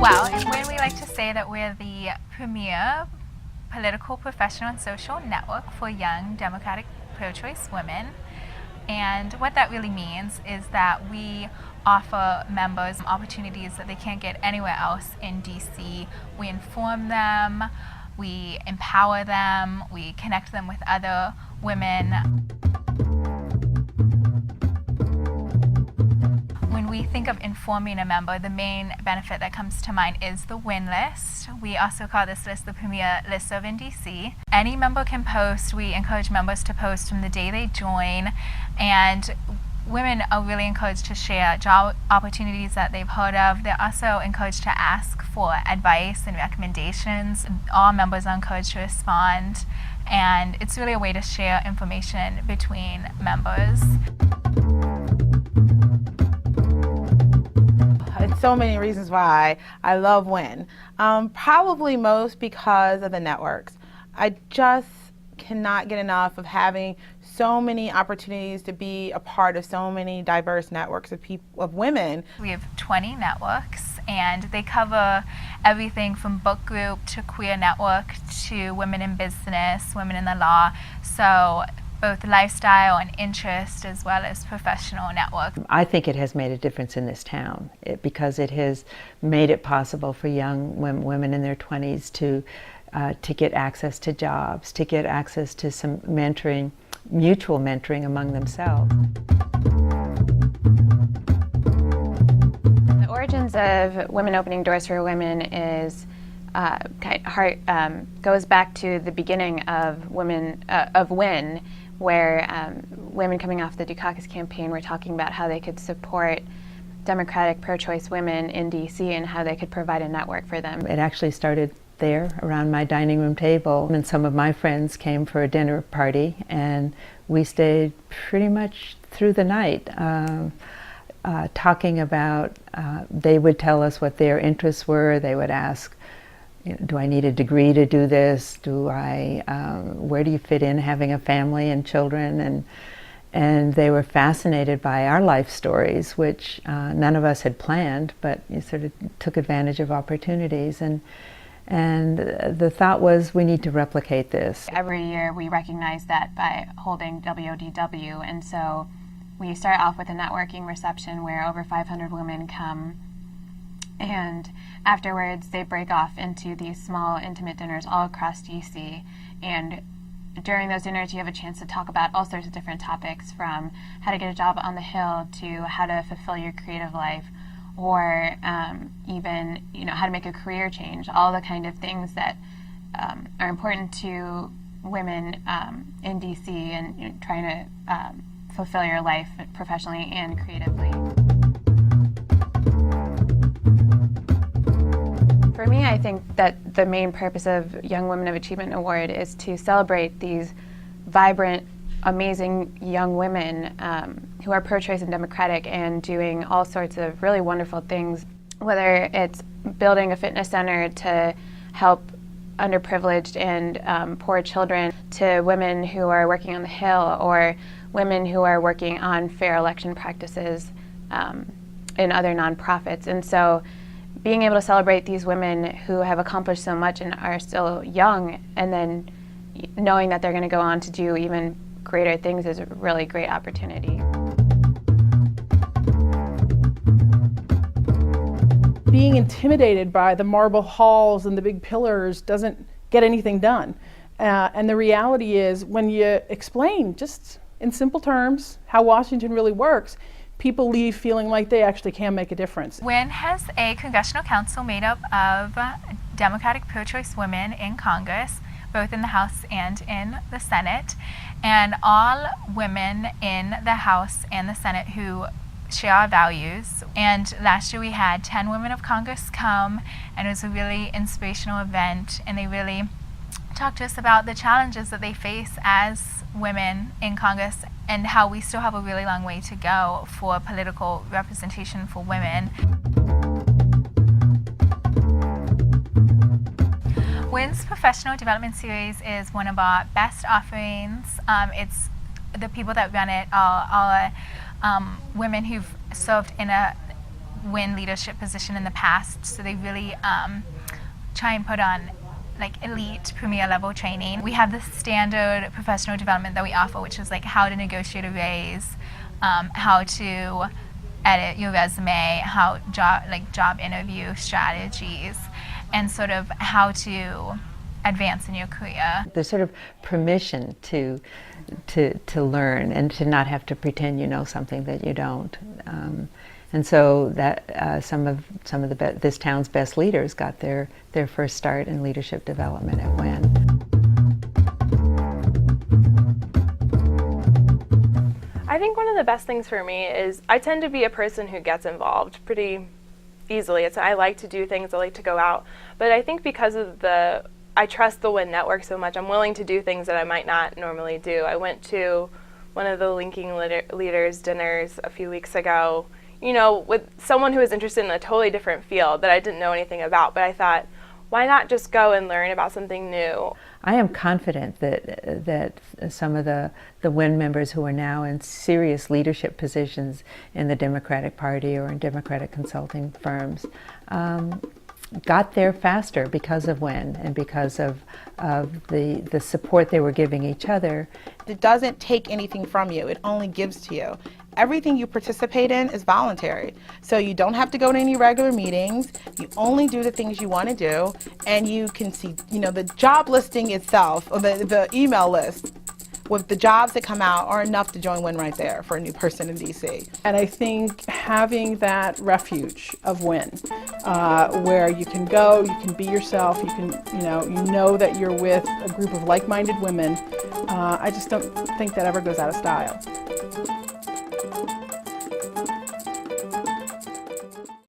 Well, in WIN we like to say that we're the premier political, professional, and social network for young Democratic pro-choice women. And what that really means is that we offer members opportunities that they can't get anywhere else in DC. We inform them, we empower them, we connect them with other women. When we think of informing a member, the main benefit that comes to mind is the WIN list. We also call this list the premier listserv in DC. Any member can post. We encourage members to post from the day they join, and women are really encouraged to share job opportunities that they've heard of. They're also encouraged to ask for advice and recommendations. All members are encouraged to respond, and it's really a way to share information between members. So many reasons why I love WIN. Probably most because of the networks. I just cannot get enough of having so many opportunities to be a part of so many diverse networks of people, of women. We have 20 networks, and they cover everything from book group to queer network to women in business, women in the law. So both lifestyle and interest as well as professional networks. I think it has made a difference in this town because it has made it possible for young women in their 20s to get access to jobs, to get access to some mentoring, mutual mentoring among themselves. The origins of Women Opening Doors for Women is goes back to the beginning of WIN, where women coming off the Dukakis campaign were talking about how they could support Democratic pro-choice women in DC and how they could provide a network for them. It actually started there around my dining room table, and some of my friends came for a dinner party, and we stayed pretty much through the night talking about, they would tell us what their interests were. They would ask, do I need a degree to do this? Where do you fit in having a family and children? And they were fascinated by our life stories, which none of us had planned, but you sort of took advantage of opportunities. And the thought was, we need to replicate this. Every year we recognize that by holding WODW, and so we start off with a networking reception where over 500 women come, and afterwards they break off into these small intimate dinners all across DC, and during those dinners you have a chance to talk about all sorts of different topics, from how to get a job on the Hill to how to fulfill your creative life, or even how to make a career change, all the kind of things that are important to women in DC and trying to fulfill your life professionally and creatively. For me, I think that the main purpose of Young Women of Achievement Award is to celebrate these vibrant, amazing young women who are pro-choice and democratic and doing all sorts of really wonderful things, whether it's building a fitness center to help underprivileged and poor children, to women who are working on the Hill, or women who are working on fair election practices in other nonprofits. And so being able to celebrate these women who have accomplished so much and are still young, and then knowing that they're going to go on to do even greater things, is a really great opportunity. Being intimidated by the marble halls and the big pillars doesn't get anything done. And the reality is, when you explain just in simple terms how Washington really works, people leave feeling like they actually can make a difference. WIN has a congressional council made up of Democratic pro-choice women in Congress, both in the House and in the Senate, and all women in the House and the Senate who share our values. And last year we had 10 women of Congress come, and it was a really inspirational event, and they really talked to us about the challenges that they face as women in Congress and how we still have a really long way to go for political representation for women. WIN's Professional Development Series is one of our best offerings. It's the people that run it are women who've served in a WIN leadership position in the past. So they really try and put on like elite premier level training. We have the standard professional development that we offer, which is like how to negotiate a raise, how to edit your resume, how job interview strategies, and sort of how to advance in your career. There's sort of permission to learn and to not have to pretend you know something that you don't. And so that some of this town's best leaders got their first start in leadership development at WIN. I think one of the best things for me is I tend to be a person who gets involved pretty easily. I like to do things, I like to go out, but I think because of I trust the WIN network so much, I'm willing to do things that I might not normally do. I went to one of the Linking Leaders dinners a few weeks ago, you know, with someone who was interested in a totally different field that I didn't know anything about, but I thought, why not just go and learn about something new? I am confident that some of the WIN members who are now in serious leadership positions in the Democratic Party or in Democratic consulting firms got there faster because of WIN and because of the support they were giving each other. It doesn't take anything from you, it only gives to you. Everything you participate in is voluntary. So you don't have to go to any regular meetings, you only do the things you want to do, and you can see, you know, the job listing itself, or the email list with the jobs that come out are enough to join WIN right there for a new person in DC. And I think having that refuge of WIN, where you can go, you can be yourself, you know that you're with a group of like-minded women, I just don't think that ever goes out of style.